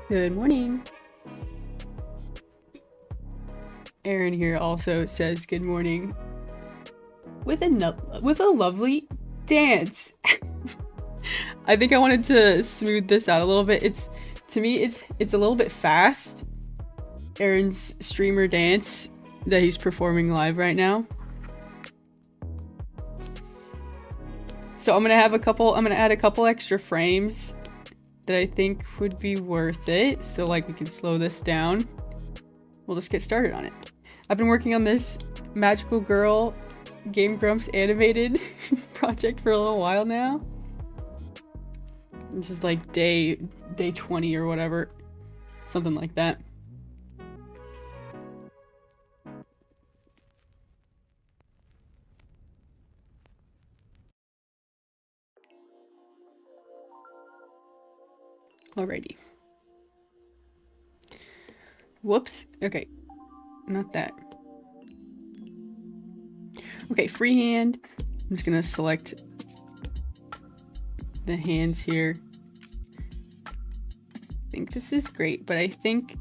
Good morning. Aaron here also says good morning with a lovely dance. I think I wanted to smooth this out a little bit. To me it's a little bit fast. Aaron's streamer dance that he's performing live right now. So I'm gonna add a couple extra frames that I think would be worth it. So like we can slow this down. We'll just get started on it. I've been working on this Magical Girl Game Grumps animated project for a little while now. This is like day 20 or whatever. Something like that. Alrighty. Whoops. Okay. Not that. Okay, freehand. I'm just gonna select the hands here. I think this is great, but I think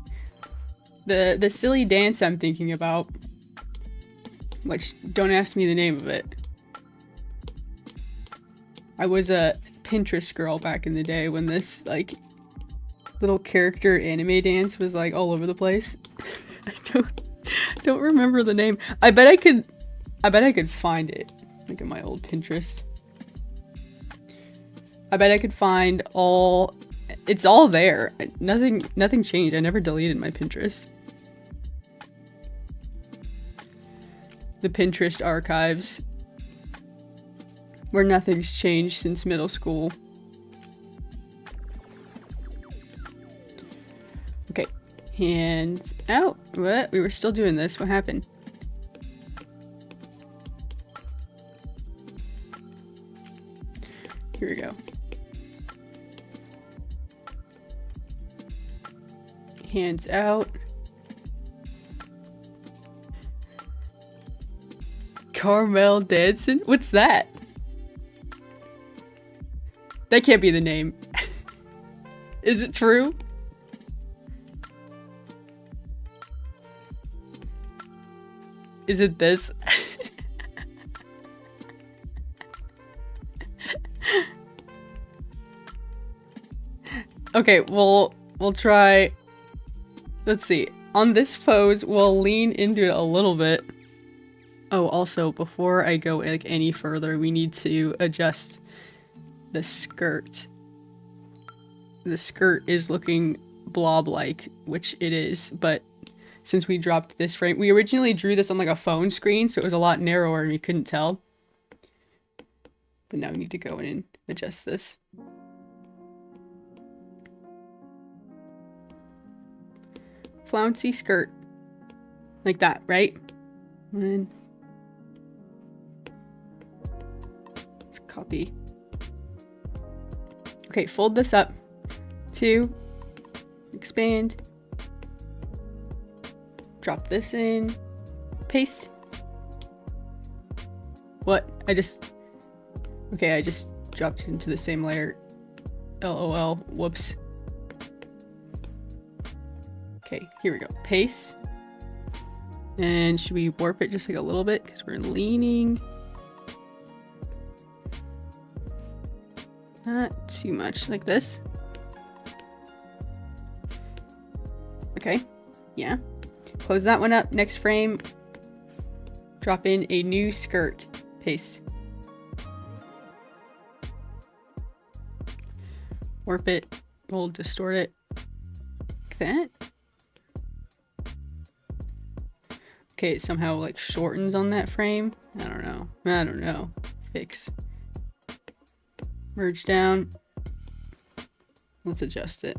the silly dance I'm thinking about, which don't ask me the name of it. I was a Pinterest girl back in the day when this like little character anime dance was like all over the place. I don't remember the name. I bet I could find it. Look at my old Pinterest. I bet I could find all. It's all there. Nothing changed. I never deleted my Pinterest. The Pinterest archives, where nothing's changed since middle school. Okay, hands out. What? We were still doing this. What happened? Here we go. Hands out. Carmel dancing? What's that? That can't be the name. Is it true? Is it this? Okay, we'll try. Let's see. On this pose, we'll lean into it a little bit. Oh, also, before I go like any further, we need to adjust the skirt. The skirt is looking blob-like, which it is, but since we dropped this frame, we originally drew this on like a phone screen, so it was a lot narrower and we couldn't tell. But now we need to go in and adjust this. Flouncy skirt. Like that, right? And let's copy. Okay, fold this up. 2. Expand. Drop this in. Paste. What? I just dropped it into the same layer. LOL. Whoops. Okay, here we go. Paste. And should we warp it just like a little bit? Because we're leaning. Not too much. Like this. Okay. Yeah. Close that one up. Next frame. Drop in a new skirt. Paste. Warp it. We'll distort it. Like that. Okay, it somehow like shortens on that frame. I don't know. Fix. Merge down. Let's adjust it.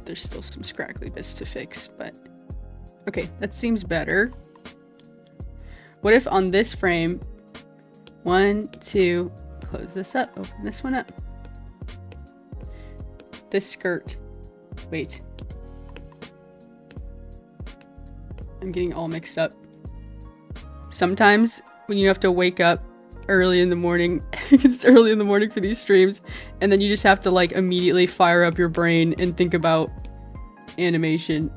There's still some scraggly bits to fix, but okay, that seems better. What if on this frame, 1, 2, close this up, open this one up. This skirt. Wait. I'm getting all mixed up. Sometimes when you have to wake up early in the morning. It's early in the morning for these streams, and then you just have to like immediately fire up your brain and think about animation.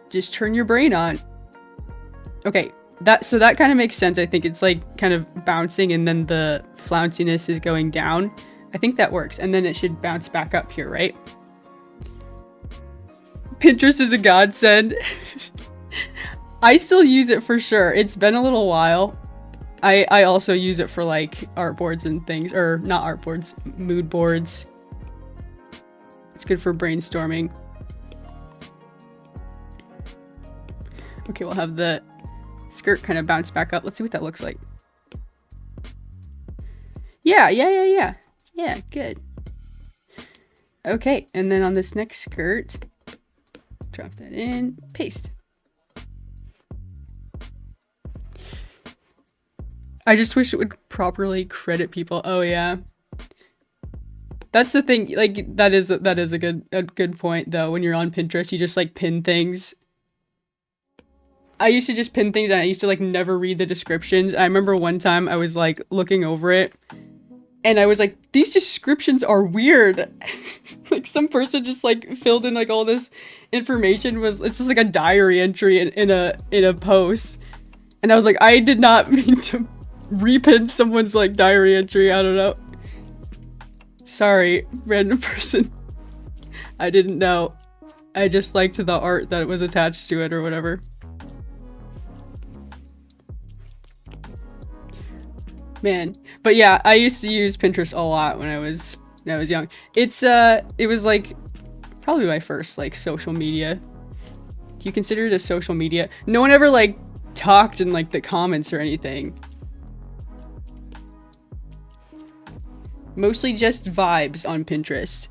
Just turn your brain on. Okay, so that kind of makes sense. I think it's like kind of bouncing and then the flounciness is going down. I think that works, and then it should bounce back up here, right? Pinterest is a godsend. I still use it for sure. It's been a little while. I also use it for like art boards and things, or not art boards, mood boards. It's good for brainstorming. Okay, we'll have the skirt kind of bounce back up. Let's see what that looks like. Yeah, good. Okay, and then on this next skirt, drop that in, paste. I just wish it would properly credit people. Oh yeah. That's the thing, like that is a good point though. When you're on Pinterest, you just like pin things. I used to just pin things and I used to like never read the descriptions. I remember one time I was like looking over it and I was like, these descriptions are weird. Like some person just like filled in like all this information. It's just like a diary entry in a post. And I was like, I did not mean to repin someone's like diary entry. I don't know. Sorry, random person. I didn't know. I just liked the art that was attached to it or whatever. Man, but yeah, I used to use Pinterest a lot when I was young. It was like probably my first like social media. Do you consider it a social media? No one ever like talked in like the comments or anything. Mostly just vibes on Pinterest.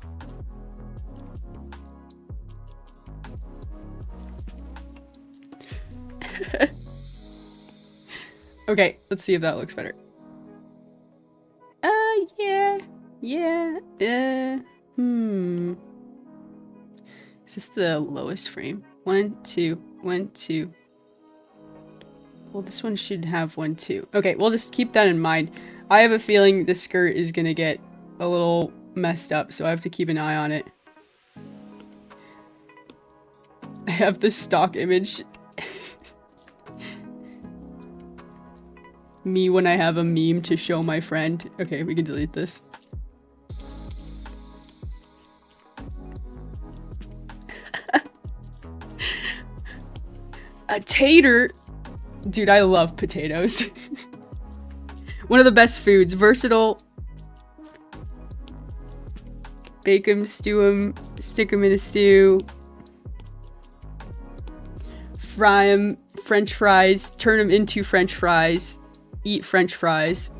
Okay, let's see if that looks better. Yeah. Is this the lowest frame? 1, 2, 1, 2. Well, this one should have 1, 2. Okay, we'll just keep that in mind. I have a feeling the skirt is gonna get a little messed up, so I have to keep an eye on it. I have this stock image. Me when I have a meme to show my friend. Okay, we can delete this. A tater! Dude, I love potatoes. One of the best foods. Versatile. Bake them, stew them, stick them in a stew. Fry them, French fries, turn them into French fries. Eat French fries.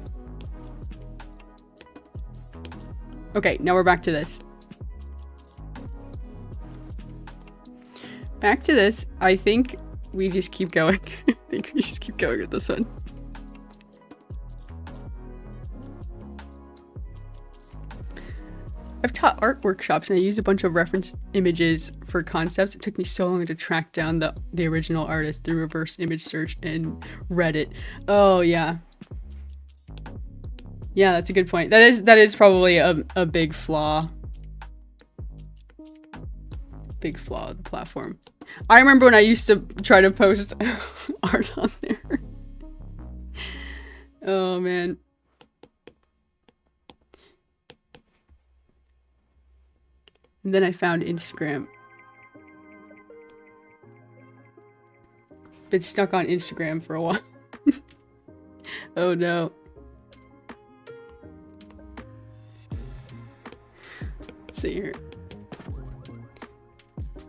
Okay, now we're back to this. Back to this. I think we just keep going. I think we just keep going with this one. I've taught art workshops and I use a bunch of reference images for concepts. It took me so long to track down the original artist through reverse image search and Reddit. Oh yeah. Yeah, that's a good point. That is probably a big flaw. Big flaw of the platform. I remember when I used to try to post art on there. Oh man. And then I found Instagram. Been stuck on Instagram for a while. Oh no. Let's see here.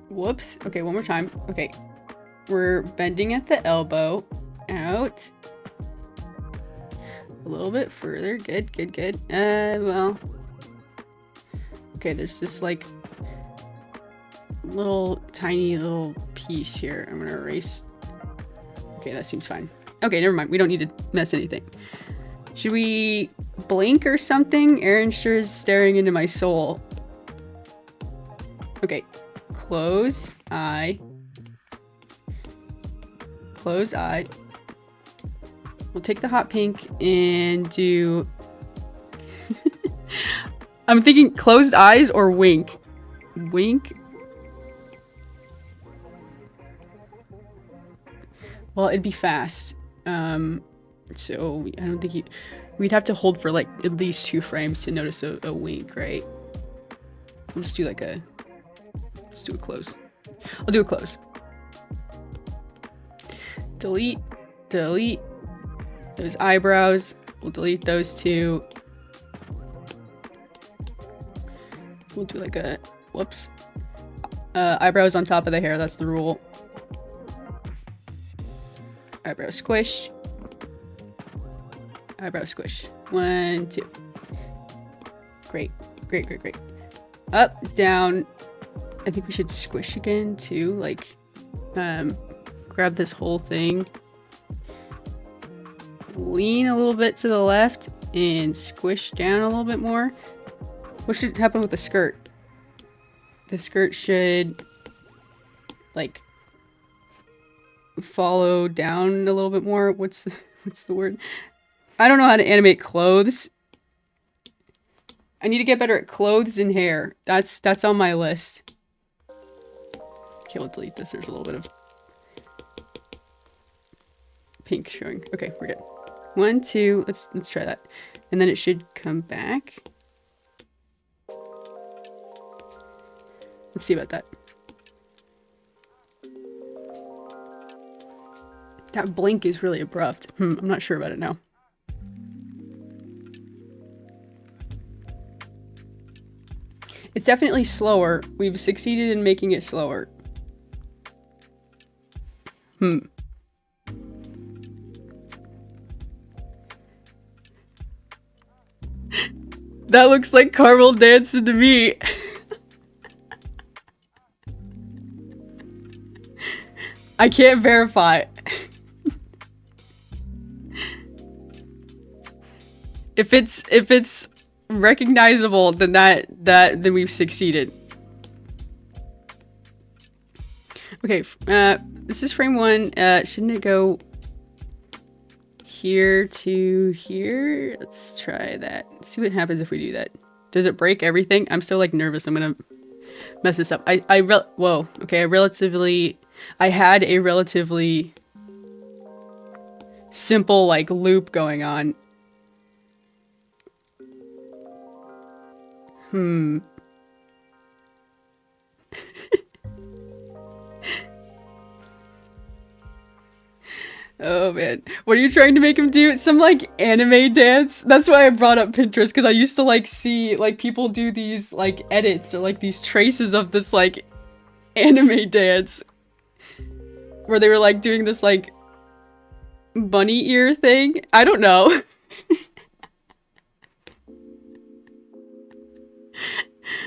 Whoops. Okay, one more time. Okay. We're bending at the elbow. Out. A little bit further. Good, good, good. Well. Okay, there's this like tiny little piece here. I'm gonna erase. Okay, that seems fine. Okay, never mind. We don't need to mess anything. Should we blink or something? Aaron sure is staring into my soul. Okay. Close eye. Close eye. We'll take the hot pink and do... I'm thinking closed eyes or wink. Wink? Well, it'd be fast. So I don't think we'd have to hold for like at least 2 frames to notice a wink, right? We'll just do like let's do a close. I'll do a close. Delete, delete those eyebrows. We'll delete those 2. We'll do like a, whoops. Eyebrows on top of the hair, that's the rule. Eyebrow squish. Eyebrow squish. 1, 2. Great, great, great, great. Up, down. I think we should squish again too, like, grab this whole thing. Lean a little bit to the left and squish down a little bit more. What should happen with the skirt? The skirt should, like, follow down a little bit more. What's the word? I don't know how to animate clothes. I need to get better at clothes and hair. That's on my list. Okay, we'll delete this. There's a little bit of pink showing. Okay, we're good. 1, 2. Let's try that. And then it should come back. Let's see about that. That blink is really abrupt. I'm not sure about it now. It's definitely slower. We've succeeded in making it slower. That looks like Carmel dancing to me. I can't verify. If it's recognizable, then then we've succeeded. Okay, this is frame 1. Shouldn't it go here to here? Let's try that. Let's see what happens if we do that. Does it break everything? I'm still like nervous. I'm gonna mess this up. Whoa. Okay, I had a relatively simple like loop going on. Oh man, what are you trying to make him do? Some like anime dance? That's why I brought up Pinterest, because I used to like see like people do these like edits or like these traces of this like anime dance where they were like doing this like bunny ear thing. I don't know.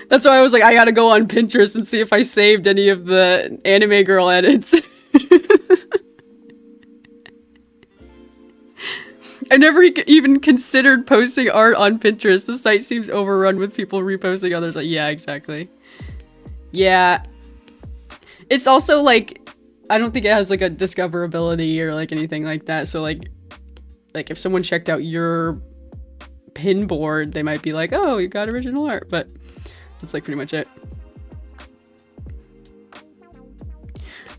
That's why I was like, I gotta go on Pinterest and see if I saved any of the anime girl edits. I never even considered posting art on Pinterest. The site seems overrun with people reposting others. Like, yeah, exactly. Yeah. It's also like, I don't think it has like a discoverability or like anything like that. So like if someone checked out your pin board, they might be like, oh, you got original art. But that's like pretty much it.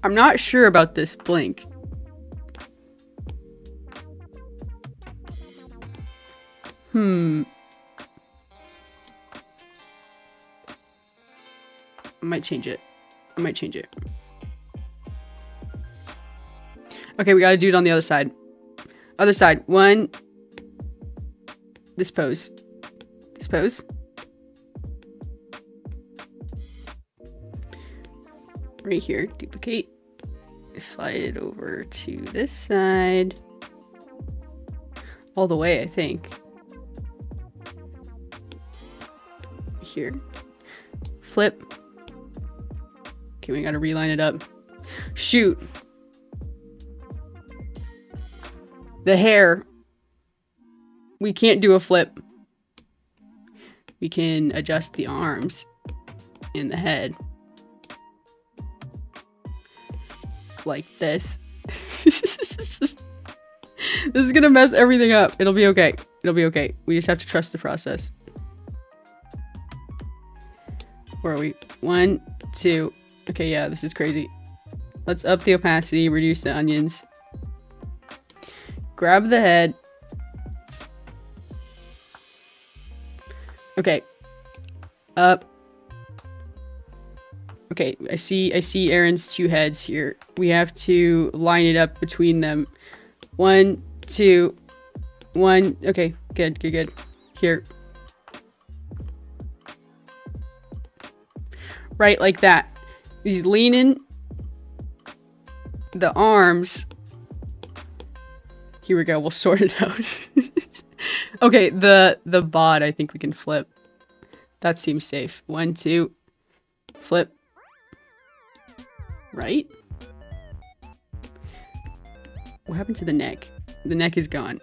I'm not sure about this blink. I might change it. Okay, we gotta do it on the other side. Other side. 1. This pose. Right here. Duplicate. Slide it over to this side. All the way, I think. Here. Flip. Okay, we gotta reline it up. Shoot. The hair. We can't do a flip. We can adjust the arms and the head. Like this. This is gonna mess everything up. It'll be okay. It'll be okay. We just have to trust the process. Where are we? 1, 2. Okay, yeah, this is crazy. Let's up the opacity, reduce the onions. Grab the head. Okay. Up. Okay, I see Aaron's 2 heads here. We have to line it up between them. 1, 2, 1. Okay, good, good, good. Here. Right, like that. He's leaning. The arms. Here we go. We'll sort it out. Okay, the bod I think we can flip. That seems safe. 1, 2. Flip. Right? What happened to the neck? The neck is gone.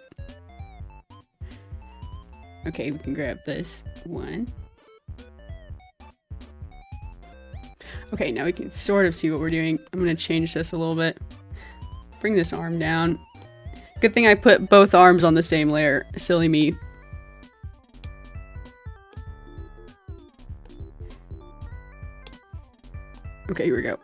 Okay, we can grab this. 1. Okay, now we can sort of see what we're doing. I'm gonna change this a little bit. Bring this arm down. Good thing I put both arms on the same layer. Silly me. Okay, here we go.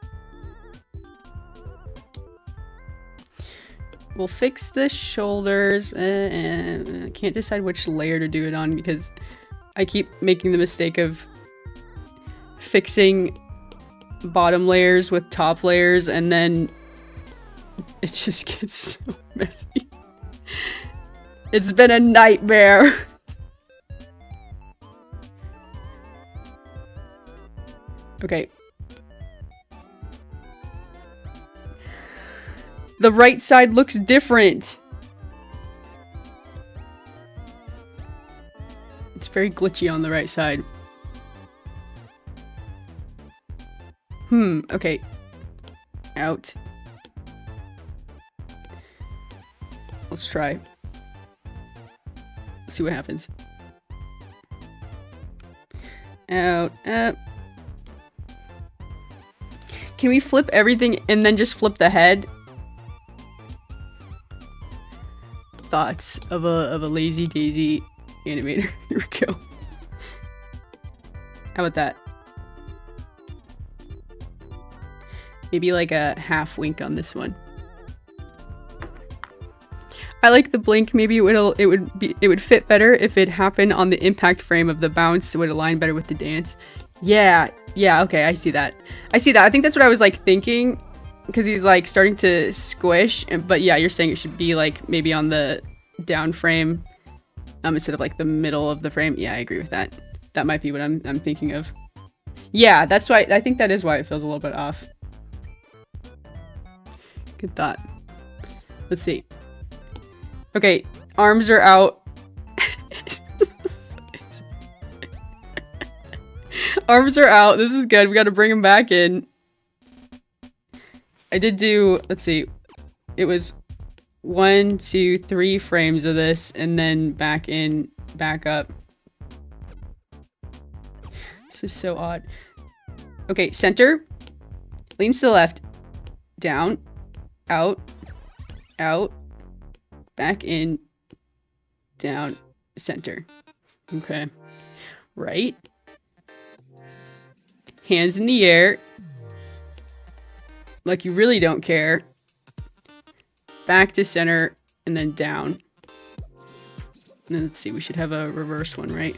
We'll fix the shoulders. And I can't decide which layer to do it on because I keep making the mistake of fixing bottom layers with top layers and then it just gets so messy. It's been a nightmare. Okay. The right side looks different. It's very glitchy on the right side. Okay. Out. Let's try. See what happens. Out, up. Can we flip everything and then just flip the head? Thoughts of a lazy daisy animator. Here we go. How about that? Maybe like a half wink on this one. I like the blink. Maybe it would fit better if it happened on the impact frame of the bounce. It would align better with the dance. Yeah, okay, I see that. I think that's what I was like thinking, because he's like starting to squish. But yeah, you're saying it should be like maybe on the down frame, instead of like the middle of the frame. Yeah, I agree with that. That might be what I'm thinking of. Yeah, that's why. I think that is why it feels a little bit off. Good thought. Let's see. Okay, arms are out. Arms are out. This is good. We got to bring them back in. I did do, let's see. It was 1, 2, 3 frames of this and then back in, back up. This is so odd. Okay, center. Leans to the left. Down. Out. Out. Back in. Down. Center. Okay. Right. Hands in the air. Like you really don't care. Back to center. And then down. And then let's see. We should have a reverse one, right?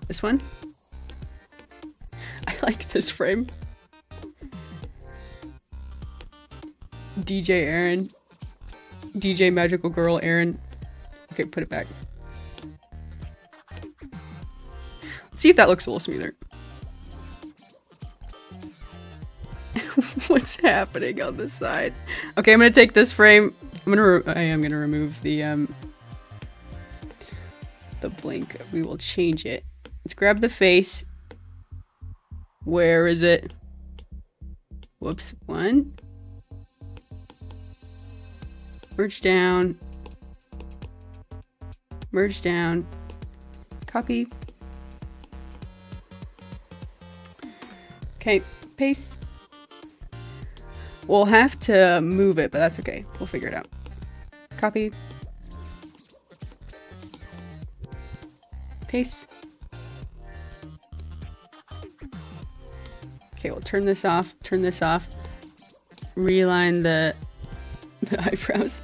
This one? I like this frame. DJ Aaron. DJ Magical Girl Aaron. Okay, put it back. Let's see if that looks a little smoother. What's happening on this side? Okay, I'm gonna take this frame. I am gonna remove the blink. We will change it. Let's grab the face. Where is it? Whoops. 1. Merge down. Merge down. Copy. Okay, paste. We'll have to move it, but that's okay. We'll figure it out. Copy. Paste. Okay, we'll turn this off. Turn this off. Reline the eyebrows.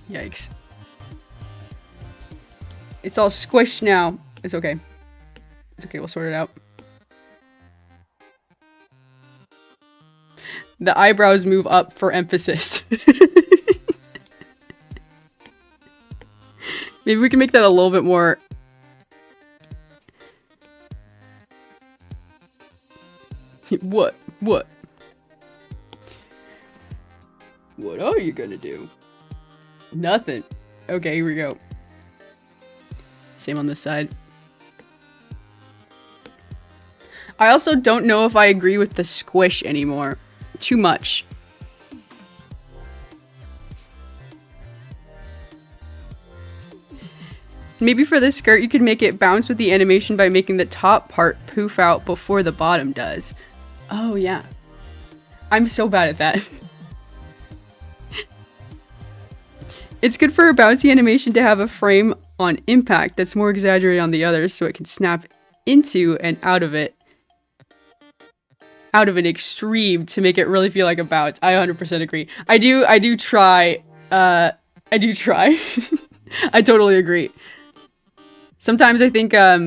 Yikes. It's all squished now. It's okay. It's okay, we'll sort it out. The eyebrows move up for emphasis. Maybe we can make that a little bit more... What? What? What are you gonna do? Nothing. Okay, here we go. Same on this side. I also don't know if I agree with the squish anymore. Too much. Maybe for this skirt, you could make it bounce with the animation by making the top part poof out before the bottom does. Oh, yeah. I'm so bad at that. It's good for a bouncy animation to have a frame on impact that's more exaggerated on the others so it can snap into and out of it. Out of an extreme to make it really feel like a bounce. I 100% agree. I do try. I totally agree. Sometimes I think, I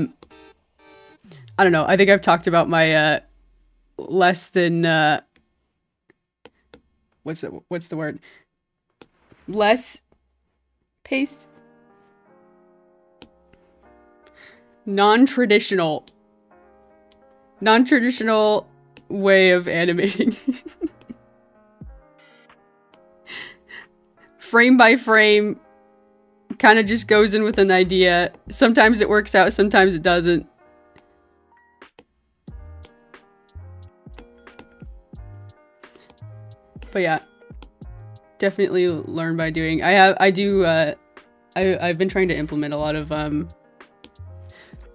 don't know, I think I've talked about my, less than, what's the word? Less paste? Non-traditional way of animating. Frame by frame, kind of just goes in with an idea. Sometimes it works out, sometimes it doesn't. But yeah, definitely learn by doing. I've been trying to implement a lot of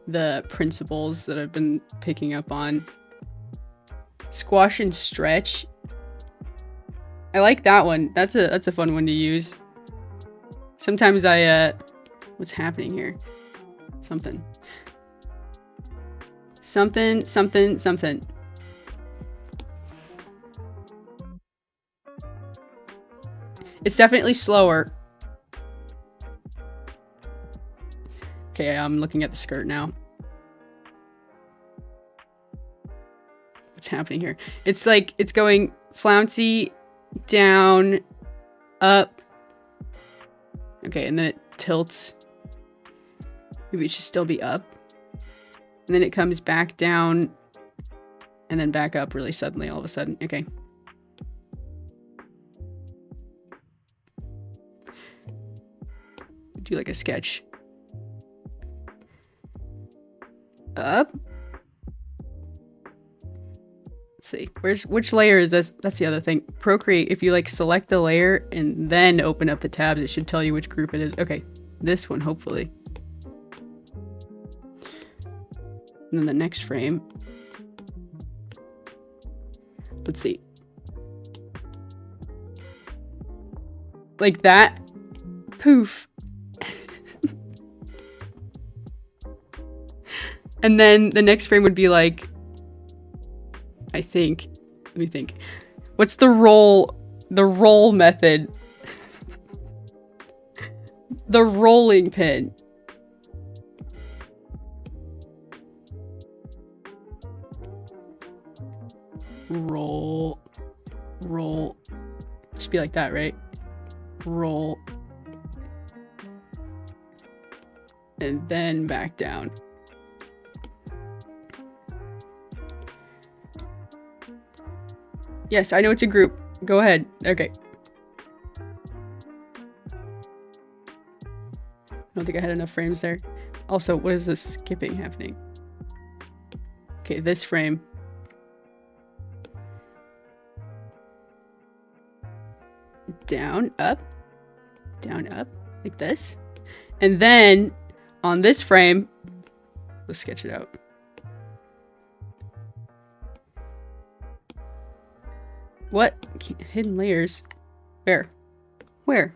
the principles that I've been picking up on. Squash and stretch. I like that one. That's a fun one to use. Sometimes what's happening here? Something. It's definitely slower. Okay, I'm looking at the skirt now. What's happening here? It's like, it's going flouncy, down, up. Okay, and then it tilts. Maybe it should still be up. And then it comes back down, and then back up really suddenly all of a sudden. Okay. Do like a sketch. Up. Let's see. Which layer is this? That's the other thing. Procreate, if you like select the layer and then open up the tabs, it should tell you which group it is. Okay. This one, hopefully. And then the next frame. Let's see. Like that. Poof. And then the next frame would be like, I think, let me think. What's the roll method? The rolling pin. Roll. Should be like that, right? Roll. And then back down. Yes, I know it's a group. Go ahead. Okay. I don't think I had enough frames there. Also, what is this skipping happening? Okay, this frame. Down, up, like this. And then, on this frame, let's sketch it out. What? Hidden layers? Where? Where?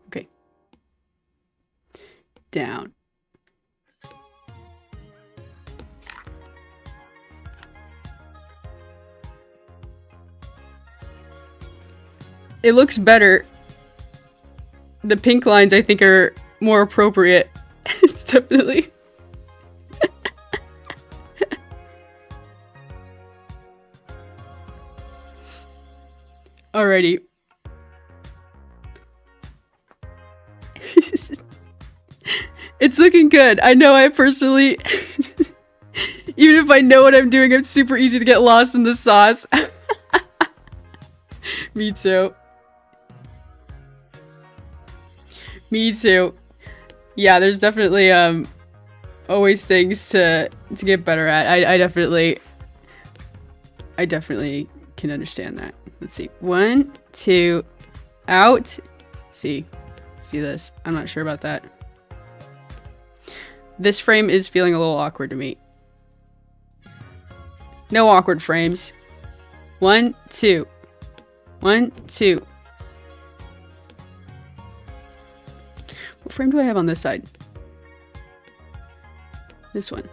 Okay. Down. It looks better. The pink lines, I think, are more appropriate. Definitely. Alrighty. It's looking good. I know I personally... Even if I know what I'm doing, it's super easy to get lost in the sauce. Me too. Me too. Yeah, there's definitely always things to get better at. I definitely can understand that. Let's see. 1, 2, out. See this. I'm not sure about that. This frame is feeling a little awkward to me. No awkward frames. 1, 2. 1, 2. What frame do I have on this side? This one.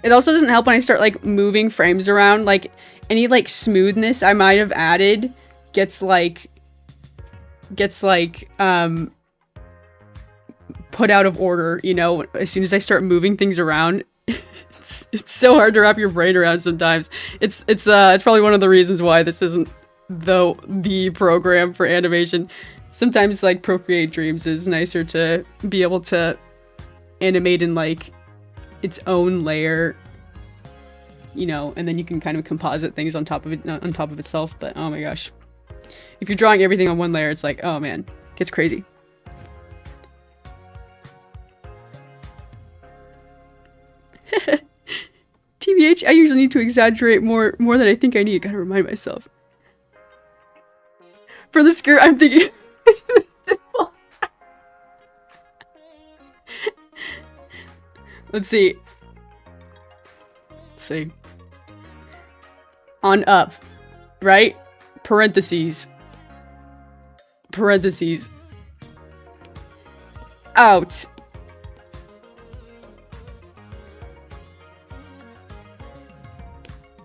It also doesn't help when I start like moving frames around. Like any like smoothness I might have added gets put out of order, you know, as soon as I start moving things around. It's so hard to wrap your brain around sometimes. It's probably one of the reasons why this isn't the program for animation. Sometimes like Procreate Dreams is nicer to be able to animate in like its own layer, you know, and then you can kind of composite things on top of it, on top of itself. But oh my gosh, if you're drawing everything on one layer, it's like, oh man, it gets crazy. TBH, I usually need to exaggerate more than I think I need. Gotta remind myself. For the skirt, I'm thinking... Let's see. Let's see. On up. Right? Parentheses. Parentheses. Out.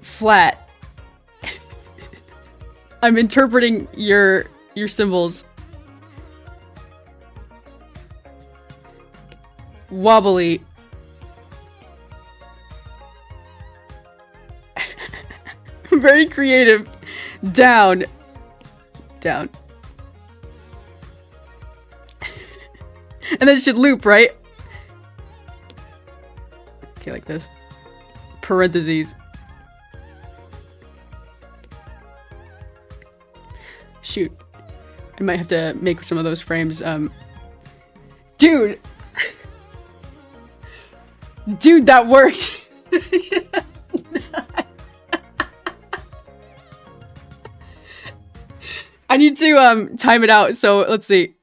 Flat. I'm interpreting your symbols. Wobbly. Very creative. Down. Down. And then it should loop, right? Okay, like this. Parentheses. Shoot. I might have to make some of those frames, Dude! Dude, that worked! I need to, time it out, so let's see.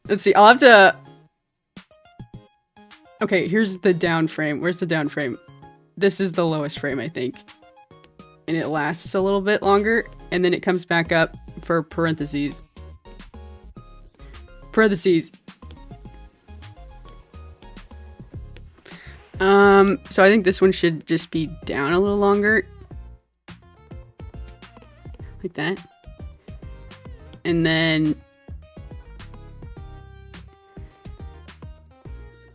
Let's see, I'll have to... Okay, here's the down frame. Where's the down frame? This is the lowest frame, I think. And it lasts a little bit longer, and then it comes back up for parentheses. Parentheses. So I think this one should just be down a little longer. Like that. And then...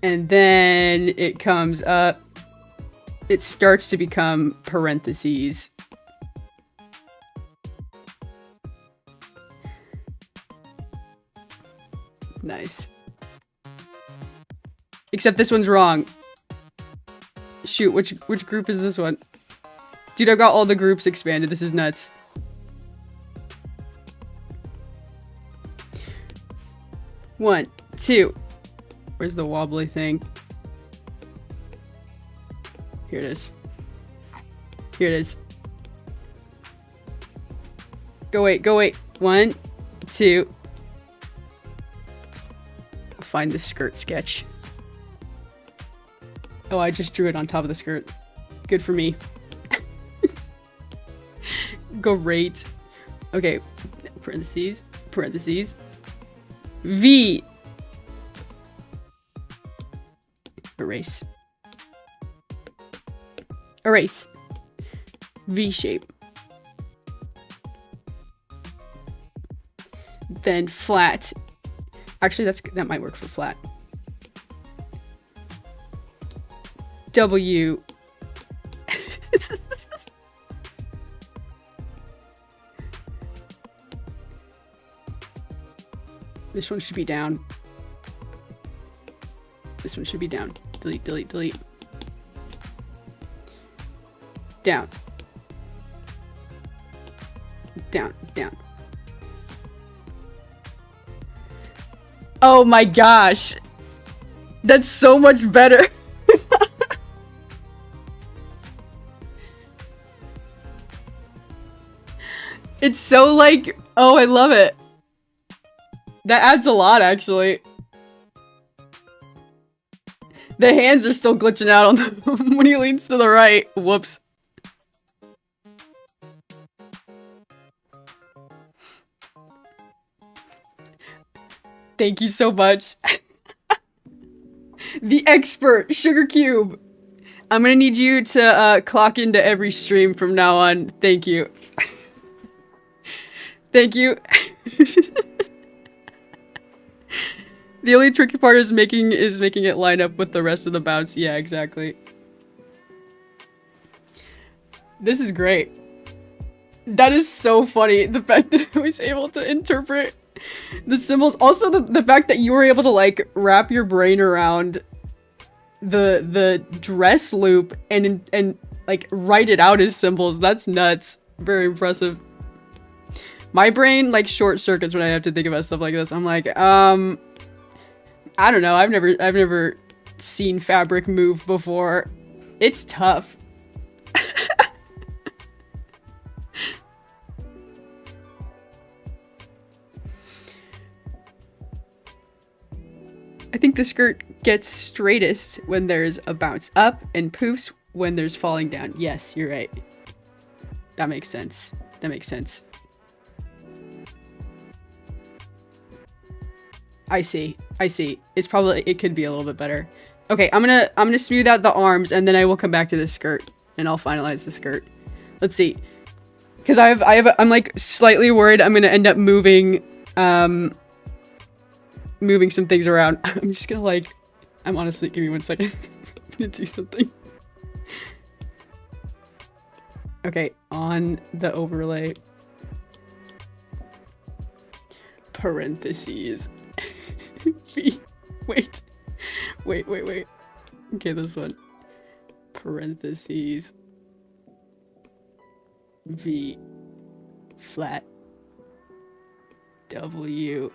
And then it comes up. It starts to become parentheses. Nice. Except this one's wrong. Shoot, which group is this one? Dude, I've got all the groups expanded. This is nuts. One, two. Where's the wobbly thing? Here it is. Here it is. Go wait, go wait. 1, 2. I'll find the skirt sketch. Oh, I just drew it on top of the skirt. Good for me. Great. Okay, parentheses, parentheses. V. Erase. Erase. V shape. Then flat. Actually, that might work for flat. W. This one should be down. This one should be down. Delete, delete, delete. Down. Down, down. Oh my gosh. That's so much better. It's so like, oh, I love it. That adds a lot, actually. The hands are still glitching out on the when he leans to the right. Whoops. Thank you so much. The expert, Sugar Cube. I'm gonna need you to clock into every stream from now on. Thank you. Thank you. The only tricky part is making it line up with the rest of the bounce. Yeah, exactly. This is great. That is so funny. The fact that I was able to interpret the symbols. Also, the fact that you were able to like wrap your brain around the dress loop and like write it out as symbols. That's nuts. Very impressive. My brain like short circuits when I have to think about stuff like this. I'm like, I don't know. I've never seen fabric move before. It's tough. I think the skirt gets straightest when there's a bounce up and poofs when there's falling down. Yes, you're right. That makes sense. That makes sense. I see. I see. It could be a little bit better. Okay, I'm gonna smooth out the arms and then I will come back to the skirt and I'll finalize the skirt. Let's see. Cause I'm like slightly worried I'm gonna end up moving some things around. I'm just gonna like, I'm honestly, give me 1 second. I'm gonna do something. Okay, on the overlay. Parentheses. Wait. Okay, this one. Parentheses. V. Flat. W.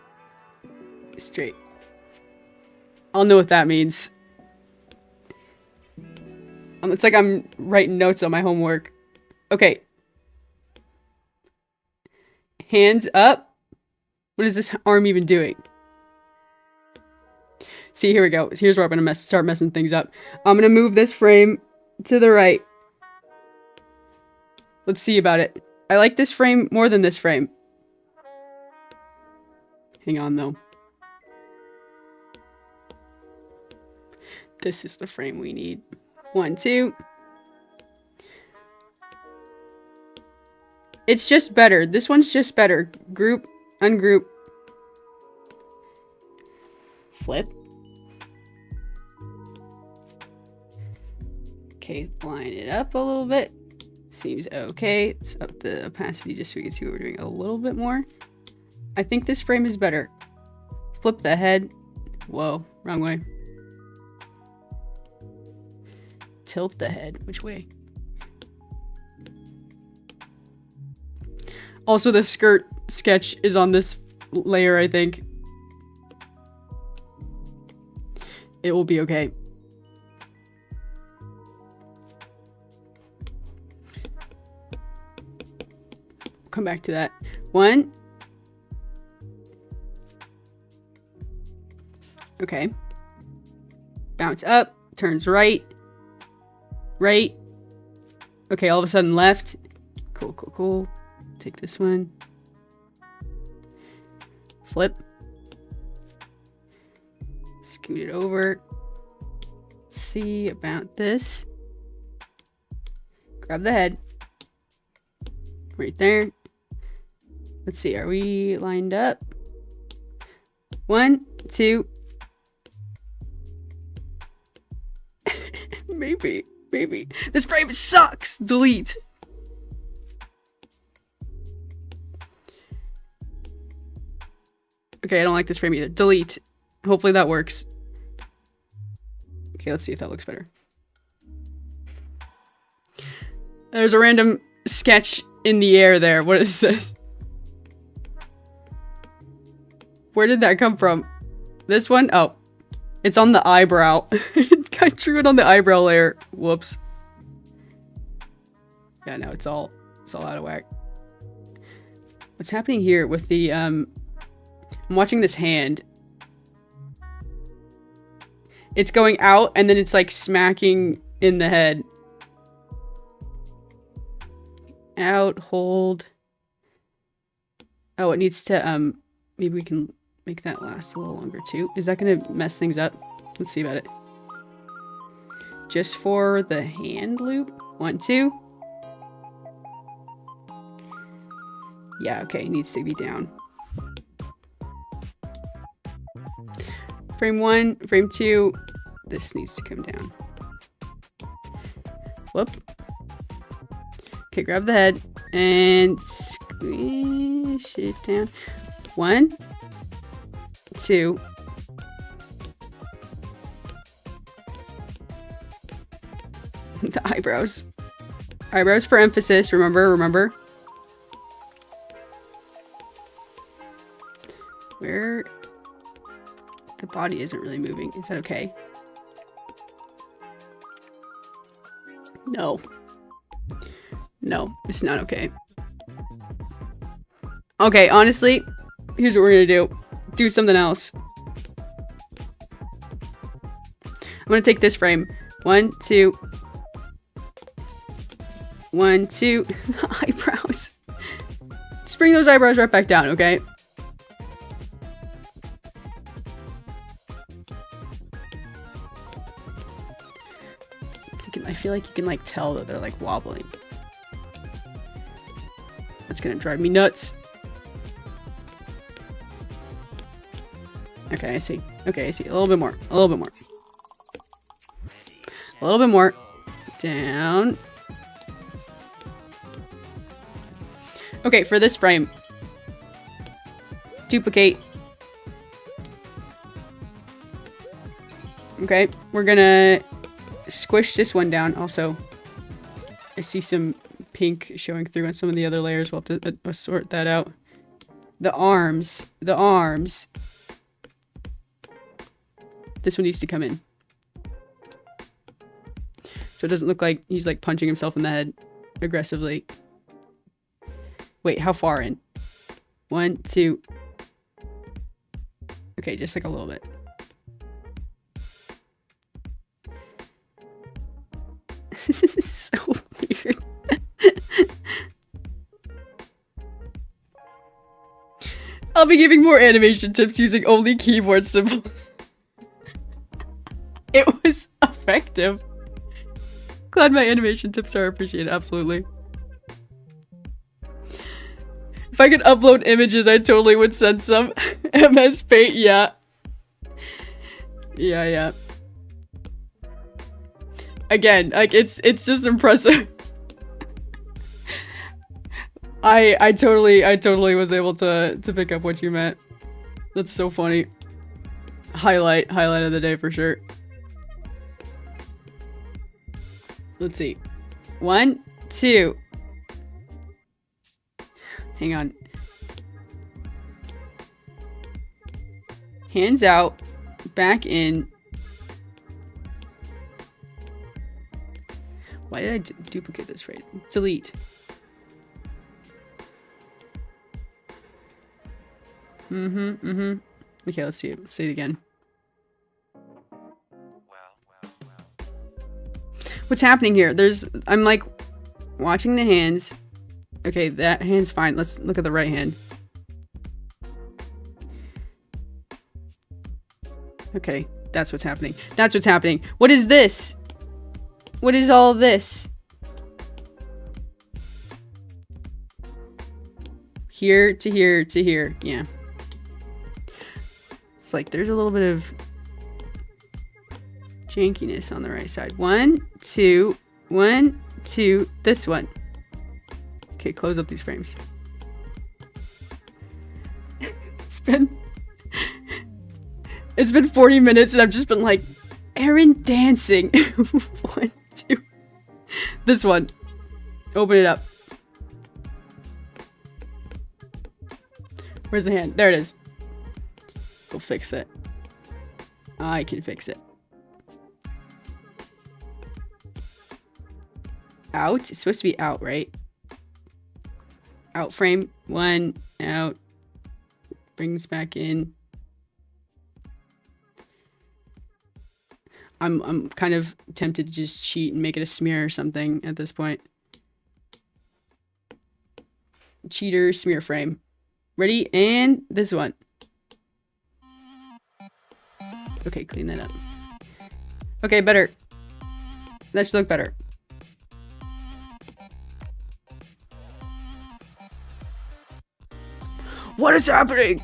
Straight. I'll know what that means. It's like I'm writing notes on my homework. Okay. Hands up. What is this arm even doing? See, here we go. Here's where I'm gonna start messing things up. I'm gonna move this frame to the right. Let's see about it. I like this frame more than this frame. Hang on, though. This is the frame we need. 1, 2. It's just better. This one's just better. Group, ungroup. Flip. Okay, line it up a little bit. Seems okay. Let's up the opacity just so we can see what we're doing a little bit more. I think this frame is better. Flip the head. Whoa, wrong way. Tilt the head. Which way? Also, the skirt sketch is on this layer, I think. It will be okay. Come back to that. 1. Okay. Bounce up. Turns right. Right. Okay, all of a sudden left. Cool, cool, cool. Take this one. Flip. Scoot it over. See about this. Grab the head. Right there. Let's see, are we lined up? 1, 2. Maybe. This frame sucks! Delete. Okay, I don't like this frame either. Delete. Hopefully that works. Okay, let's see if that looks better. There's a random sketch in the air there. What is this? Where did that come from? This one? Oh. It's on the eyebrow. I drew it on the eyebrow layer. Whoops. Yeah, no, it's all out of whack. What's happening here with the, I'm watching this hand. It's going out and then it's like smacking in the head. Out, hold. Oh, it needs to, maybe we can make that last a little longer too. Is that gonna mess things up? Let's see about it. Just for the hand loop. 1, 2. Yeah, okay, it needs to be down. Frame 1, frame 2. This needs to come down. Whoop. Okay, grab the head and squish it down. 1, 2. The eyebrows. Eyebrows for emphasis, remember. Where the body isn't really moving. Is that okay? No. No, it's not okay. Okay, honestly, here's what we're gonna do. Do something else. I'm gonna take this frame. 1, 2. 1, 2. Eyebrows. Just bring those eyebrows right back down, okay? I feel like you can like tell that they're like wobbling. That's gonna drive me nuts. Okay, I see. Okay, I see. A little bit more. A little bit more. A little bit more. Down. Okay, for this frame. Duplicate. Okay, we're gonna squish this one down. Also, I see some pink showing through on some of the other layers. We'll have to sort that out. The arms. The arms. This one needs to come in. So it doesn't look like he's like punching himself in the head aggressively. Wait, how far in? 1, 2. Okay, just like a little bit. This is so weird. I'll be giving more animation tips using only keyboard symbols. It was effective. Glad my animation tips are appreciated, absolutely. If I could upload images, I totally would send some. MS Paint, yeah. Yeah. Again, like it's just impressive. I totally was able to pick up what you meant. That's so funny. Highlight of the day for sure. Let's see. 1, 2. Hang on. Hands out, back in. Why did I duplicate this phrase? Delete. Okay, let's see it. Let's say it again. What's happening here? I'm like watching the hands. Okay, that hand's fine. Let's look at the right hand. Okay, that's what's happening. That's what's happening. What is this? What is all this? Here to here to here. Yeah. It's like there's a little bit of jankiness on the right side. 1, 2, 1, 2, this one. Okay, close up these frames. It's been 40 minutes and I've just been like, Aaron dancing. 1, 2. This one. Open it up. Where's the hand? There it is. Go fix it. I can fix it. Out? It's supposed to be out, right? Out frame. 1, out. Brings back in. I'm kind of tempted to just cheat and make it a smear or something at this point. Cheater, smear frame. Ready? And this one. Okay, clean that up. Okay, better. That should look better. What is happening?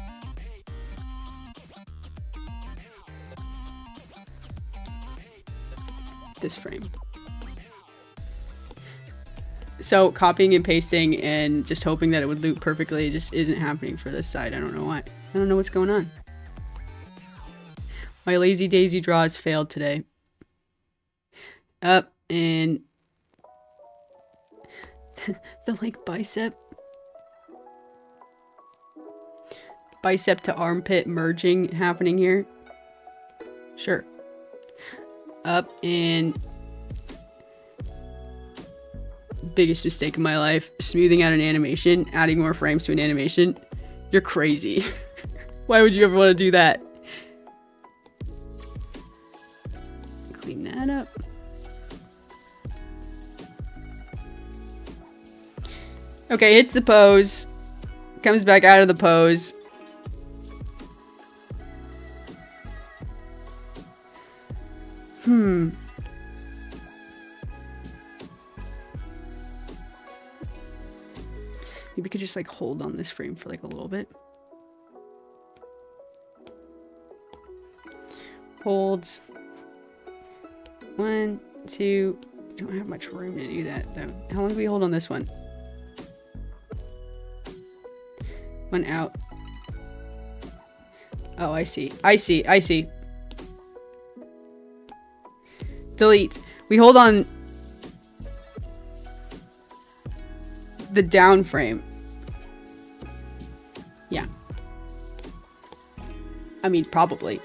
This frame. So copying and pasting and just hoping that it would loop perfectly just isn't happening for this side. I don't know why. I don't know what's going on. My lazy daisy draws failed today. Up and the like bicep to armpit merging happening here. Sure. Up and biggest mistake of my life, smoothing out an animation, adding more frames to an animation. You're crazy. Why would you ever want to do that? Clean that up. Okay, hits the pose, comes back out of the pose. Maybe we could just like hold on this frame for like a little bit. Holds. 1, 2. Don't have much room to do that though. How long do we hold on this one? 1 out. Oh, I see. I see. I see. Delete. We hold on the down frame. Yeah. I mean, probably.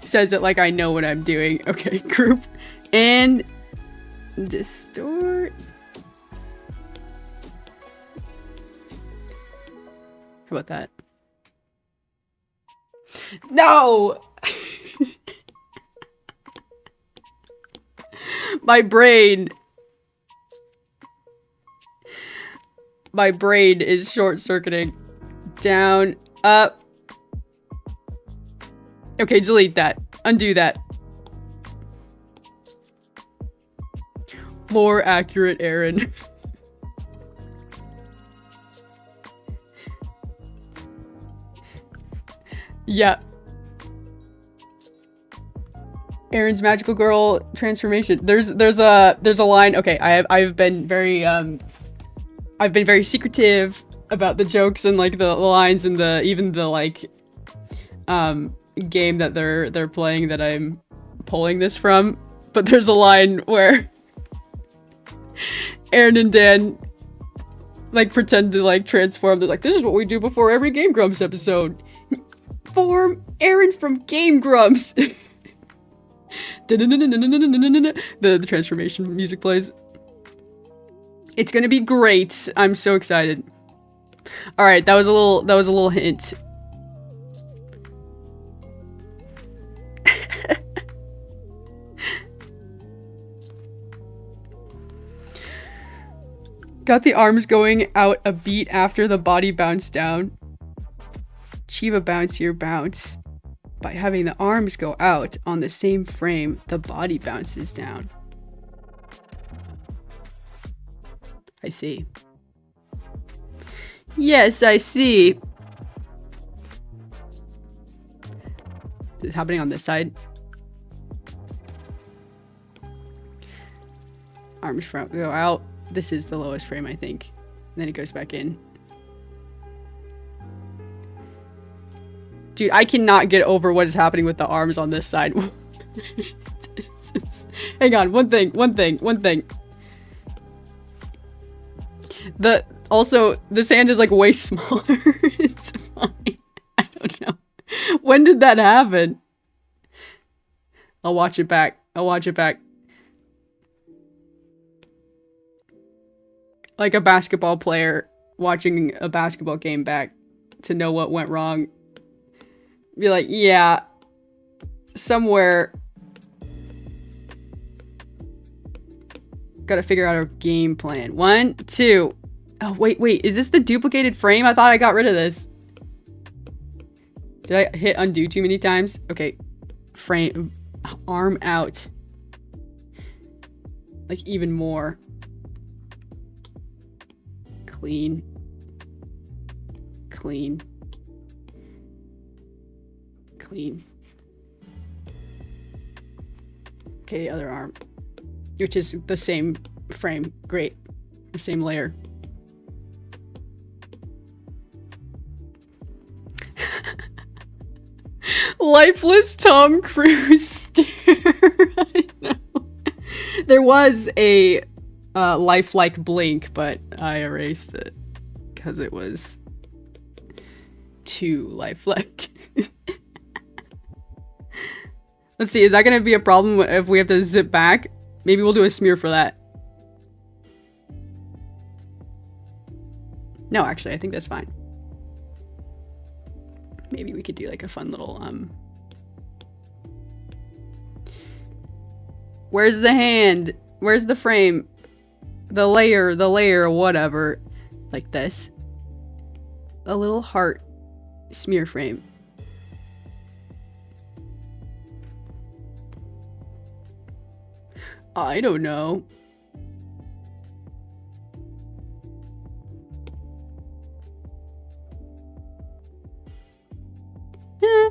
Says it like I know what I'm doing. Okay, group. And distort. How about that? No! My brain is short-circuiting. Down, up. Okay, delete that. Undo that. More accurate, Aaron. Yeah. Aaron's magical girl transformation. There's a line. Okay, I've been very secretive about the jokes and like the lines and even the like game that they're playing that I'm pulling this from. But there's a line where Aaron and Dan like pretend to like transform. They're like, this is what we do before every Game Grumps episode. Form Aaron from Game Grumps. The transformation music plays. It's gonna be great. I'm so excited. All right, that was a little hint. Got the arms going out a beat after the body bounced down. Achieve a bouncier bounce. By having the arms go out on the same frame, the body bounces down. I see. Yes, I see. It's happening on this side. Arms front go out. This is the lowest frame, I think. And then it goes back in. Dude, I cannot get over what is happening with the arms on this side. Hang on, one thing. Also, this hand is like way smaller. It's fine. I don't know. When did that happen? I'll watch it back. Like a basketball player watching a basketball game back to know what went wrong. Be like, yeah, somewhere. Gotta figure out our game plan. 1, 2. Oh, wait. Is this the duplicated frame? I thought I got rid of this. Did I hit undo too many times? Okay. Frame. Arm out. Like, even more. Clean. Okay, the other arm. Which is the same frame. Great. The same layer. Lifeless Tom Cruise stare. I know. There was a lifelike blink, but I erased it because it was too lifelike. Let's see, is that gonna be a problem if we have to zip back? Maybe we'll do a smear for that. No, actually, I think that's fine. Maybe we could do like a fun little, Where's the hand? Where's the frame? The layer, whatever. Like this. A little heart smear frame. I don't know.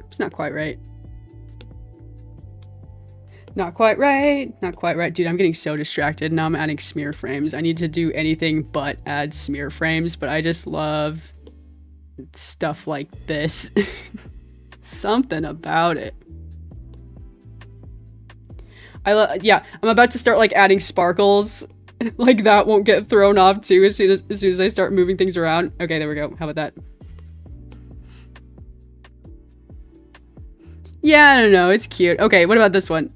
It's not quite right. Not quite right. Dude, I'm getting so distracted. Now I'm adding smear frames. I need to do anything but add smear frames, but I just love stuff like this. Something about it. Yeah, I'm about to start like adding sparkles. Like that won't get thrown off too as soon as I start moving things around. Okay, there we go. How about that? Yeah, I don't know. It's cute. Okay, what about this one?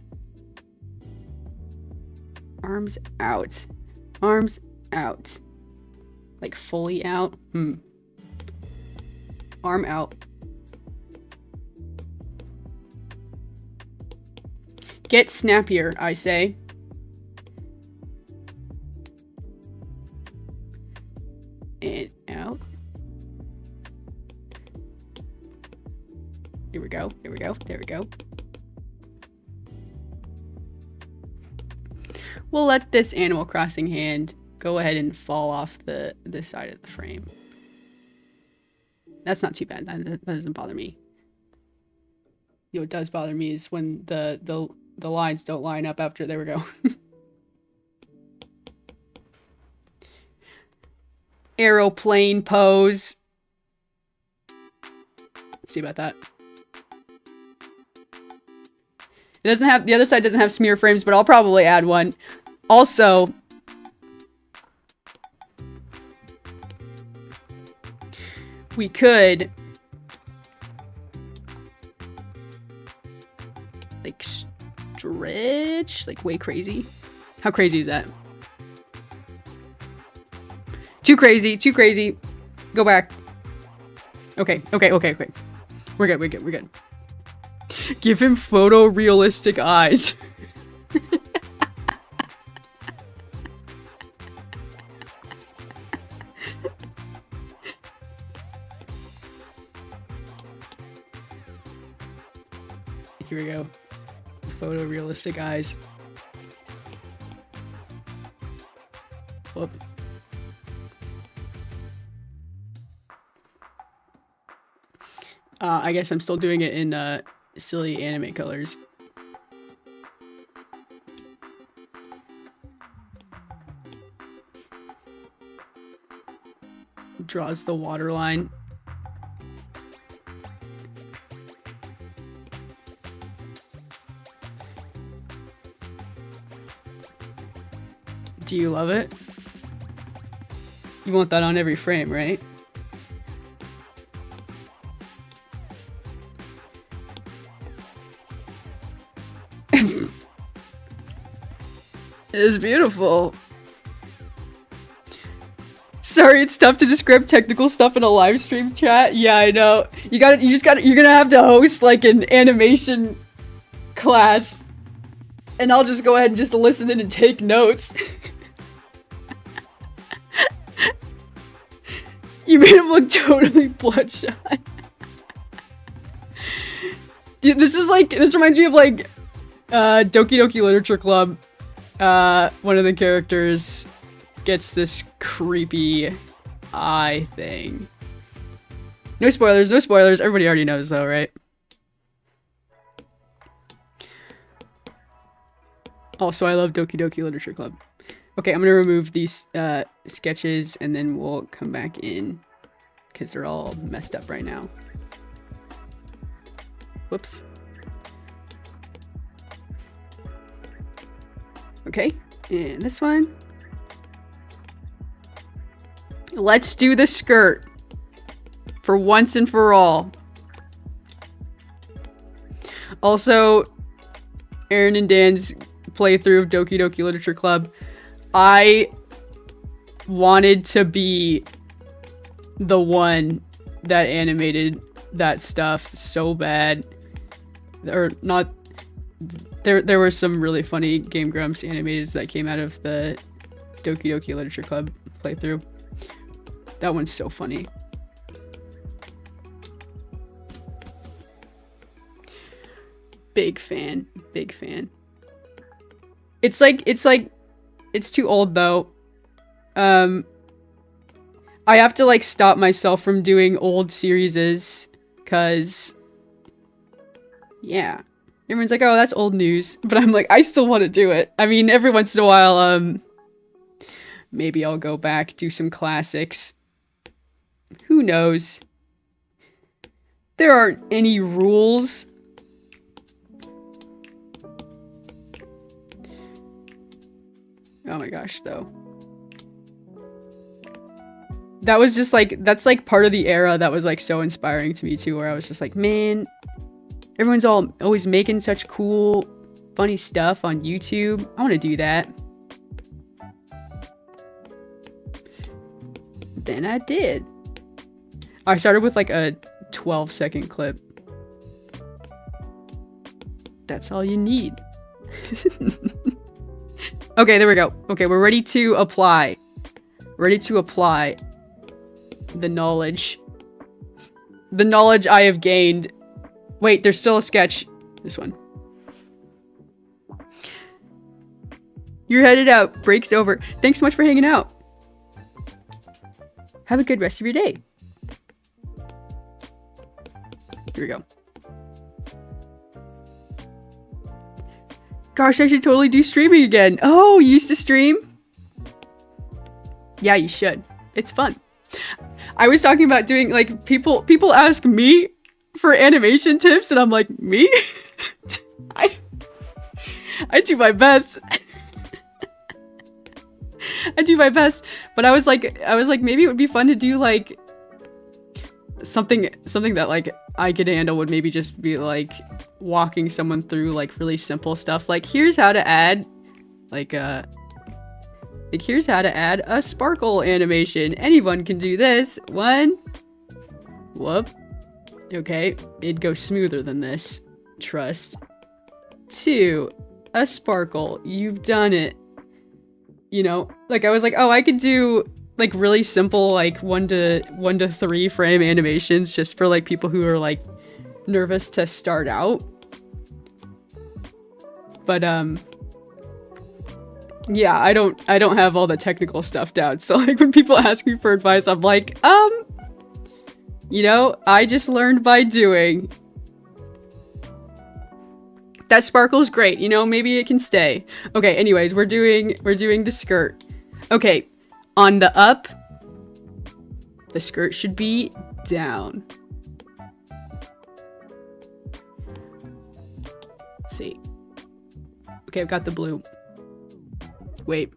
Arms out. Arms out. Like fully out? Arm out. Get snappier, I say. And out. Here we go. There we go. We'll let this Animal Crossing hand go ahead and fall off the side of the frame. That's not too bad. That doesn't bother me. You know, what does bother me is when the lines don't line up after. There we go. Aeroplane pose. Let's see about that. It doesn't have, the other side doesn't have smear frames, but I'll probably add one. Also, we could like stretch, like way crazy. How crazy is that? Too crazy. Go back. Okay. We're good. Give him photorealistic eyes. Here we go. Photorealistic eyes. Whoop. I guess I'm still doing it in silly anime colors. Draws the water line. Do you love it? You want that on every frame, right? It is beautiful. Sorry, it's tough to describe technical stuff in a live stream chat. Yeah, I know. You're gonna have to host like an animation class, and I'll just go ahead and just listen in and take notes. You made him look totally bloodshot. Yeah, this reminds me of like Doki Doki Literature Club. One of the characters gets this creepy eye thing. No spoilers, no spoilers. Everybody already knows though, right? Also, I love Doki Doki Literature Club. Okay, I'm gonna remove these sketches and then we'll come back in because they're all messed up right now. Whoops. Okay, and this one. Let's do the skirt for once and for all. Also, Aaron and Dan's playthrough of Doki Doki Literature Club, I wanted to be the one that animated that stuff so bad. Or not. There were some really funny Game Grumps animateds that came out of the Doki Doki Literature Club playthrough. That one's so funny. Big fan. Big fan. It's too old though. I have to like stop myself from doing old series cause yeah. Everyone's like, oh, that's old news. But I'm like, I still want to do it. I mean, every once in a while, maybe I'll go back, do some classics. Who knows? There aren't any rules. Oh my gosh, though. That was just like, that's like part of the era that was like so inspiring to me too, where I was just like, man, everyone's always making such cool, funny stuff on YouTube. I want to do that. Then I did. I started with like a 12-second clip. That's all you need. Okay, there we go. Okay, we're ready to apply. Ready to apply the knowledge. The knowledge I have gained. Wait, there's still a sketch. This one. You're headed out. Break's over. Thanks so much for hanging out. Have a good rest of your day. Here we go. Gosh, I should totally do streaming again. Oh, you used to stream? Yeah, you should. It's fun. I was talking about doing, like, people ask me for animation tips, and I'm like, me? I do my best. I do my best. But I was like, maybe it would be fun to do, like, something that, like, I could handle would maybe just be, like, walking someone through, like, really simple stuff. Like, here's how to add, like, here's how to add a sparkle animation. Anyone can do this. One. Whoop. Okay, it'd go smoother than this. Trust. Two. A sparkle. You've done it. You know, like, I was like, oh, I could do, like, really simple, like, 1 to 3 frame animations just for, like, people who are, like, nervous to start out. But yeah, I don't have all the technical stuff down. So like when people ask me for advice, I'm like, you know, I just learned by doing. That sparkle's great, you know, maybe it can stay. Okay, anyways, we're doing the skirt. Okay, on the up, the skirt should be down. Let's see. Okay, I've got the blue. Wait,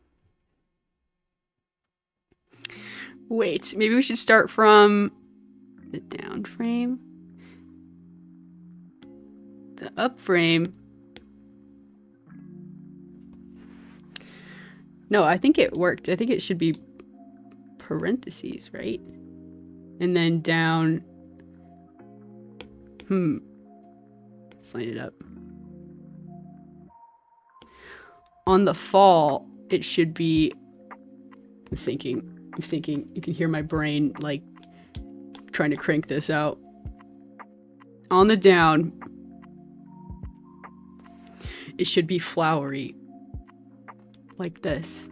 maybe we should start from the down frame. The up frame. No, I think it worked. I think it should be parentheses, right? And then down. Let's line it up. On the fall, it should be. I'm thinking. You can hear my brain like trying to crank this out. On the down, it should be flowery. Like this.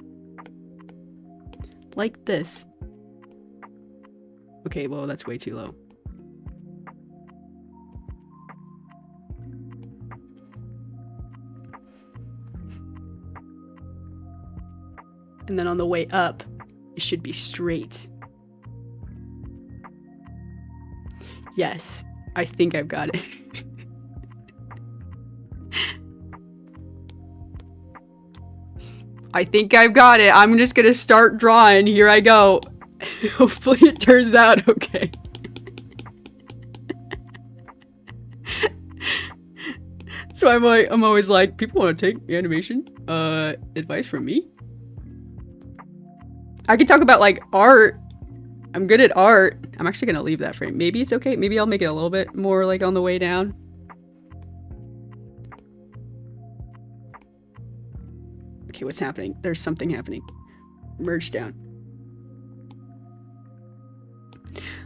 Like this. Okay, well, that's way too low. And then on the way up, it should be straight. Yes, I think I've got it. I think I've got it. I'm just gonna start drawing. Here I go. Hopefully it turns out okay. So I'm always like, people want to take animation advice from me? I could talk about like art. I'm good at art. I'm actually gonna leave that frame. Maybe it's okay. Maybe I'll make it a little bit more like on the way down. Okay, what's happening? There's something happening. Merge down.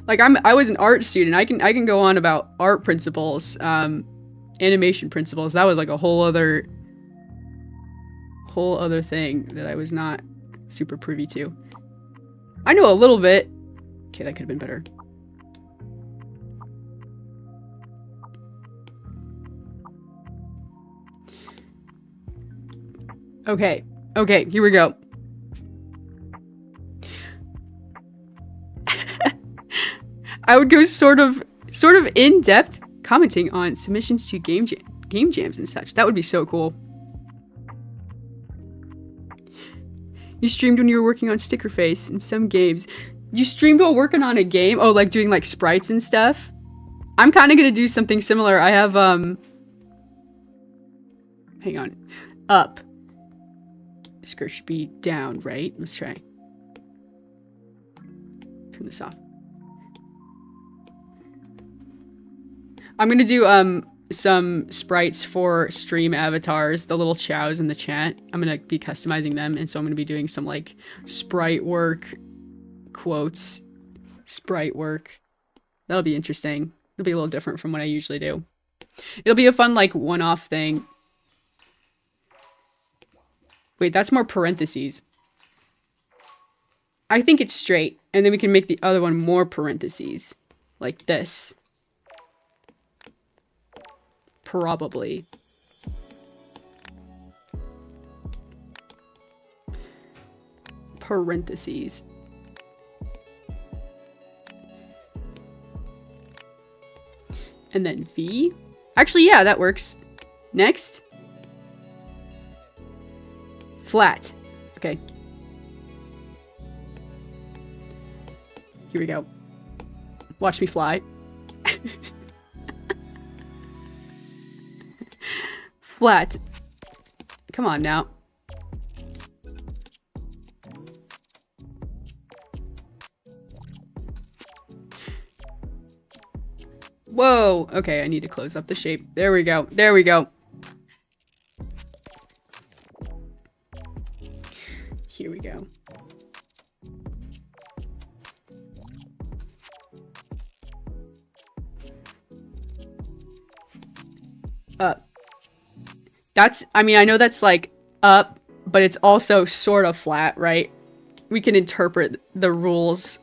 Like I was an art student. I can go on about art principles, animation principles. That was like a whole other thing that I was not super privy to. I know a little bit. Okay, that could have been better. Okay, here we go. I would go sort of in-depth commenting on submissions to game jams and such. That would be so cool. You streamed when you were working on Sticker Face in some games. You streamed while working on a game? Oh, like doing like sprites and stuff? I'm kind of gonna do something similar. I have, hang on. Up. Skirt should be down, right? Let's try. Turn this off. I'm gonna do some sprites for stream avatars, the little chows in the chat. I'm gonna be customizing them, and so I'm gonna be doing some like sprite work, quotes, sprite work. That'll be interesting. It'll be a little different from what I usually do. It'll be a fun like one-off thing. Wait, that's more parentheses. I think it's straight, and then we can make the other one more parentheses, like this. Probably. Parentheses. And then V. Actually, yeah, that works. Next. Flat. Okay. Here we go. Watch me fly. Flat. Come on now. Whoa. Okay, I need to close up the shape. There we go. There we go. Here we go. Up. That's, I mean, I know that's like up, but it's also sort of flat, right? We can interpret the rules.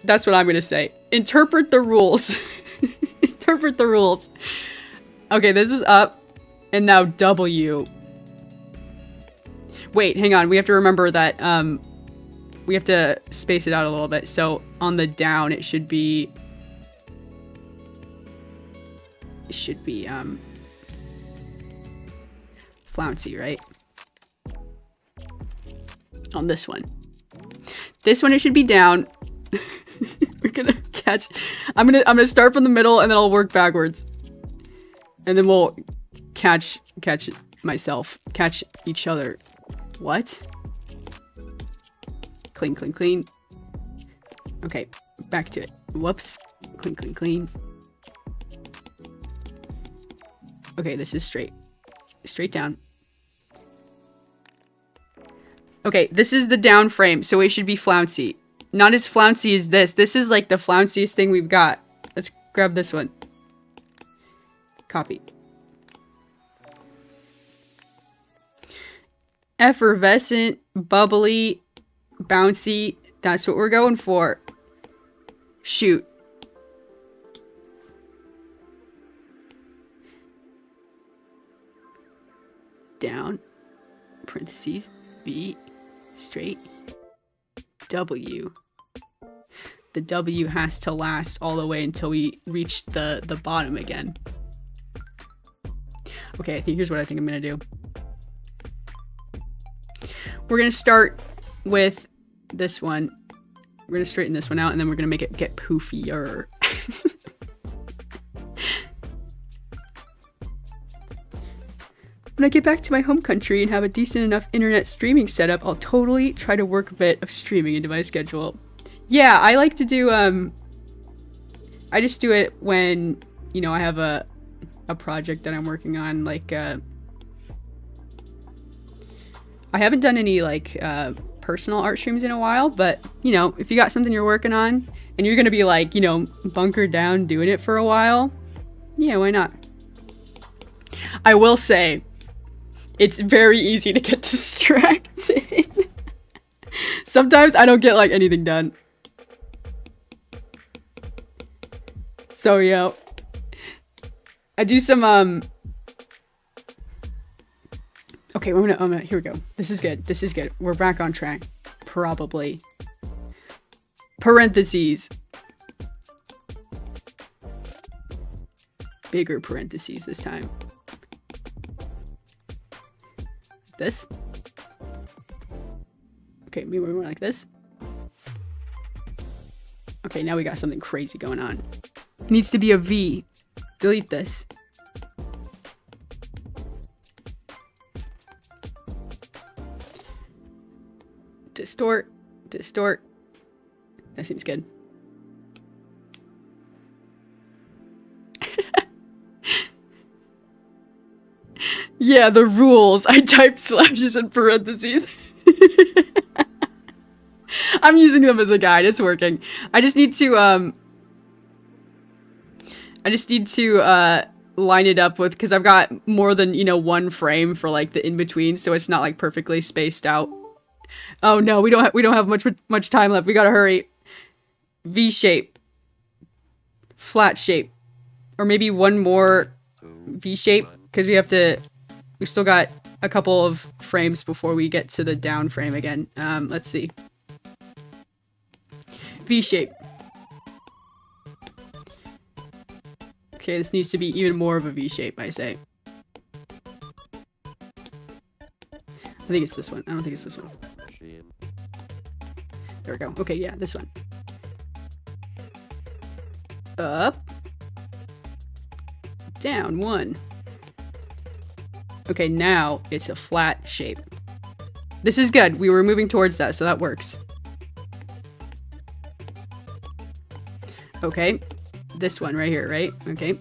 That's what I'm gonna say. Interpret the rules. Interpret the rules. Okay, this is up, and now W. Wait, hang on. We have to remember that, we have to space it out a little bit. So on the down, it should be flouncy, right? On this one. This one, it should be down. We're gonna catch. I'm gonna start from the middle and then I'll work backwards. And then we'll catch myself. Catch each other. What? Clean, clean, clean. Okay, back to it. Whoops. Clean, clean, clean. Okay, this is straight. Straight down. Okay, this is the down frame, so it should be flouncy. Not as flouncy as this. This is like the flounciest thing we've got. Let's grab this one. Copy. Effervescent, bubbly, bouncy. That's what we're going for. Shoot. Down. Parentheses. V. Straight. W. The W has to last all the way until we reach the bottom again. Okay, here's what I think I'm gonna do. We're gonna start with this one. We're gonna straighten this one out, and then we're gonna make it get poofier. When I get back to my home country and have a decent enough internet streaming setup, I'll totally try to work a bit of streaming into my schedule. Yeah, I like to do, I just do it when, you know, I have a project that I'm working on, like, I haven't done any, like, personal art streams in a while, but, you know, if you got something you're working on, and you're gonna be, like, you know, bunkered down doing it for a while, yeah, why not? I will say, it's very easy to get distracted. Sometimes I don't get, like, anything done. So, yeah. I do some, okay, I'm gonna, here we go. This is good. This is good. We're back on track. Probably. Parentheses. Bigger parentheses this time. This. Okay, maybe more like this. Okay, now we got something crazy going on. It needs to be a V. Delete this. Distort. Distort. That seems good. Yeah, the rules. I typed slashes in parentheses. I'm using them as a guide. It's working. I just need to line it up with, because I've got more than, you know, one frame for, like, the in-between, so it's not, like, perfectly spaced out. Oh no, we don't have much time left. We gotta hurry. V shape. Flat shape. Or maybe one more V shape, because we've still got a couple of frames before we get to the down frame again. Let's see. V shape. Okay, this needs to be even more of a V shape, I say. I think it's this one. I don't think it's this one. There we go. Okay, yeah, this one. Up. Down, one. Okay, now it's a flat shape. This is good. We were moving towards that, so that works. Okay. This one right here, right? Okay.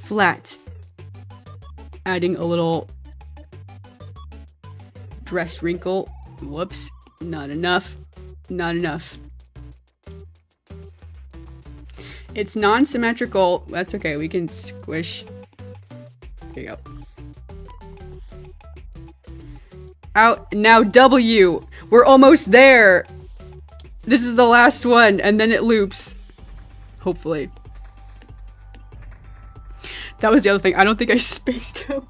Flat. Adding a little dress wrinkle. Whoops. Not enough. Not enough. It's non-symmetrical. That's okay. We can squish Okay, go. Out. Now W. We're almost there. This is the last one, and then it loops. Hopefully. That was the other thing. I don't think I spaced out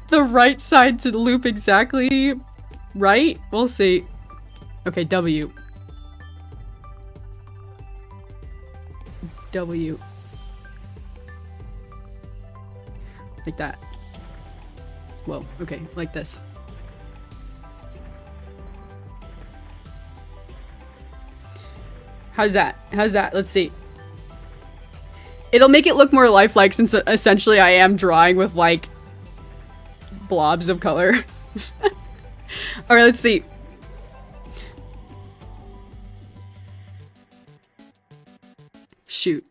the right side to loop exactly right. We'll see. Okay, W. W. Like that. Whoa, okay, like this. How's that? How's that? Let's see. It'll make it look more lifelike since essentially I am drawing with like blobs of color. Alright, let's see. Shoot.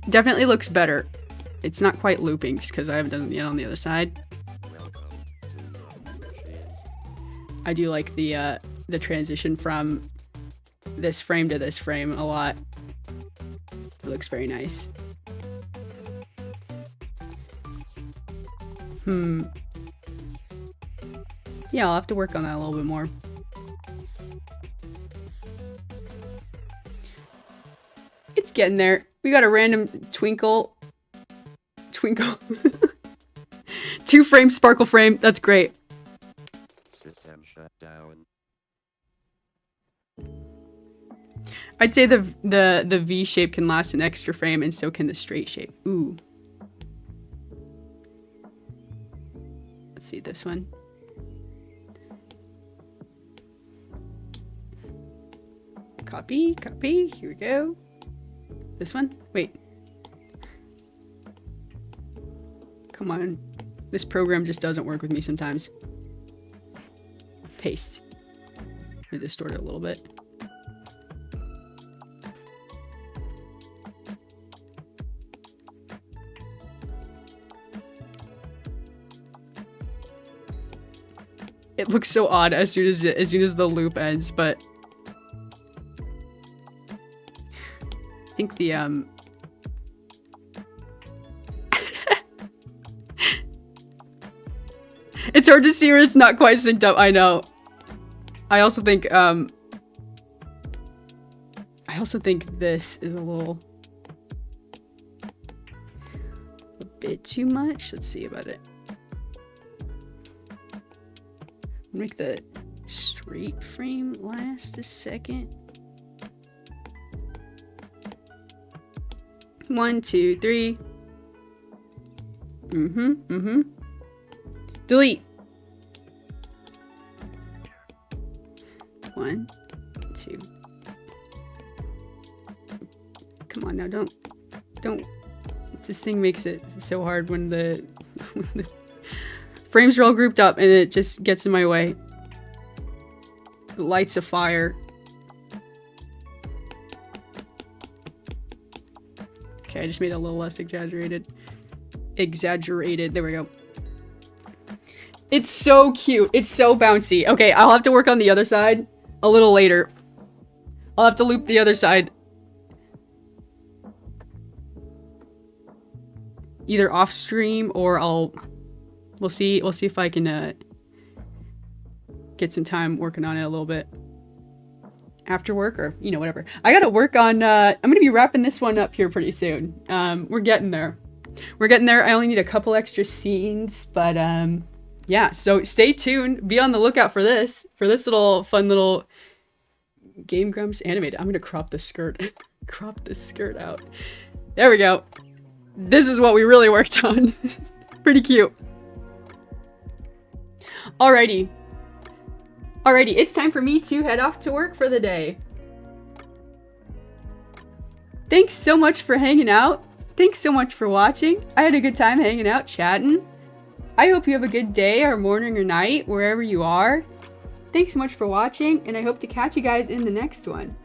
Definitely looks better. It's not quite looping just because I haven't done it yet on the other side. I do like the transition from this frame to this frame a lot. It looks very nice. Yeah, I'll have to work on that a little bit more. It's getting there. We got a random twinkle. 2-frame sparkle frame. That's great. System shut down. I'd say the V shape can last an extra frame, and so can the straight shape. Ooh. Let's see this one. Copy, copy. Here we go. This one? Wait. Come on. This program just doesn't work with me sometimes. Paste. I'm gonna distort it a little bit. It looks so odd as soon as the loop ends, but I think the it's hard to see where it's not quite synced up. I know. I also think this is a bit too much. Let's see about it. Make the straight frame last a second. 1, 2, 3. Delete. 1, 2. Come on now, don't. This thing makes it so hard when the frames are all grouped up and it just gets in my way. It lights a fire. Okay, I just made it a little less exaggerated. There we go. It's so cute. It's so bouncy. Okay, I'll have to work on the other side a little later. I'll have to loop the other side. Either off stream or we'll see if I can get some time working on it a little bit after work, or you know, whatever. I gotta work on I'm gonna be wrapping this one up here pretty soon. We're getting there. I only need a couple extra scenes, but yeah, so stay tuned, be on the lookout for this little fun little Game Grumps animated. I'm gonna crop this skirt crop this skirt out. There we go. This is what we really worked on. Pretty cute. Alrighty, it's time for me to head off to work for the day. Thanks so much for hanging out. Thanks so much for watching. I had a good time hanging out, chatting. I hope you have a good day or morning or night, wherever you are. Thanks so much for watching, and I hope to catch you guys in the next one.